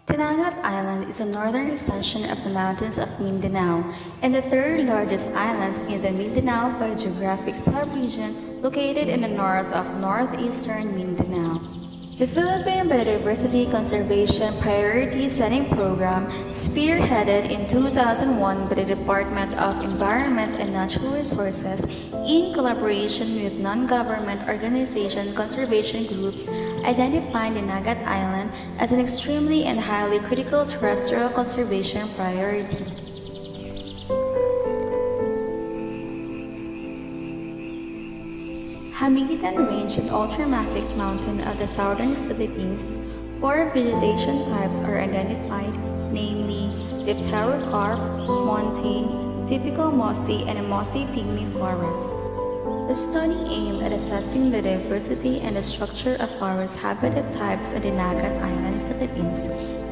Tinagat Island is a northern extension of the mountains of Mindanao and the third largest island in the Mindanao biogeographic subregion located in the north of northeastern Mindanao. The Philippine Biodiversity Conservation Priority Setting Program, spearheaded in 2001 by the Department of Environment and Natural Resources in collaboration with non-government organization conservation groups, identified the Nagat Island as an extremely and highly critical terrestrial conservation priority. Hamigitan Range and Ultramafic Mountain of the southern Philippines, four vegetation types are identified, namely dipterocarp, montane, typical mossy, and a mossy pygmy forest. The study aimed at assessing the diversity and the structure of forest habitat types on the Nagat Island, Philippines.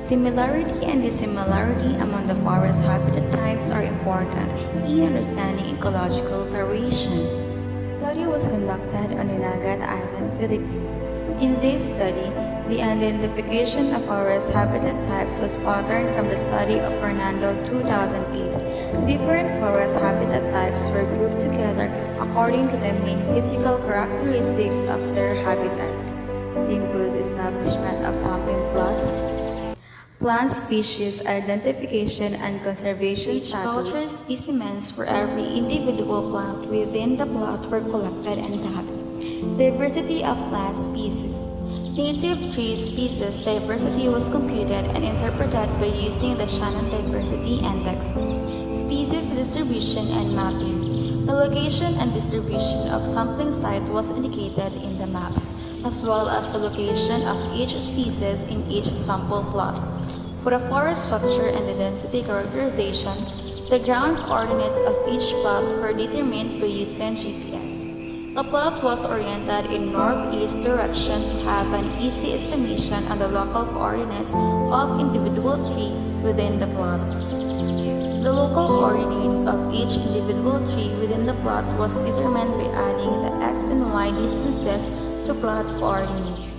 Similarity and dissimilarity among the forest habitat types are important in understanding ecological variation. The study was conducted on the Nagat Island, Philippines. In this study, the identification of forest habitat types was patterned from the study of Fernando 2008. Different forest habitat types were grouped together according to the main physical characteristics of their habitats. It includes establishment of sampling plots, plant species identification and conservation status. Cultured specimens for every individual plant within the plot were collected and tagged. Diversity of plant species. Native tree species diversity was computed and interpreted by using the Shannon Diversity Index. Species distribution and mapping. The location and distribution of sampling site was indicated in the map, as well as the location of each species in each sample plot. For the forest structure and the density characterization, the ground coordinates of each plot were determined by using GPS. The plot was oriented in northeast direction to have an easy estimation on the local coordinates of individual tree within the plot. The local coordinates of each individual tree within the plot was determined by adding the x and y distances to plot coordinates.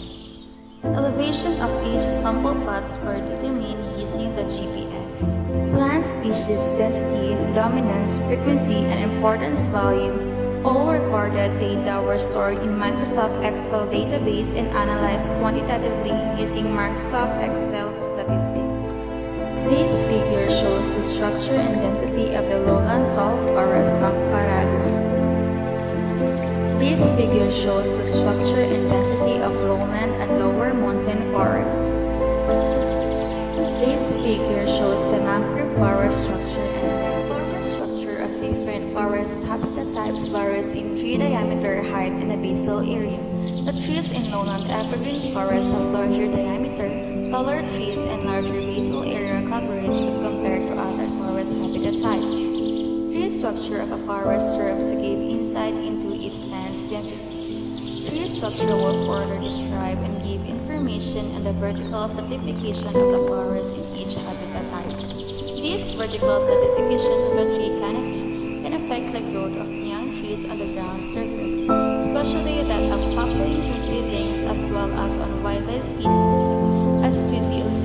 Elevation of each sample plots were determined using the GPS. Plant species density, dominance, frequency, and importance value, all recorded data were stored in Microsoft Excel database and analyzed quantitatively using Microsoft Excel statistics. This figure shows the structure and density of the lowland tall forest of Paraguay. This figure shows the structure and density of lowland and lower mountain forest. This figure shows the mangrove forest structure and density. Forest structure of different forest habitat types varies in tree diameter, height, and the basal area. The trees in lowland evergreen forests have larger diameter, taller trees, and larger basal area coverage as compared to other forest habitat types. Tree structure of a forest serves to give insight into its land density. Tree structure will further describe and give information on the vertical stratification of the forest in each habitat types. This vertical stratification of a tree canopy can affect the growth of young trees on the ground surface, especially that of saplings and seedlings as well as on wildlife species, as could be observed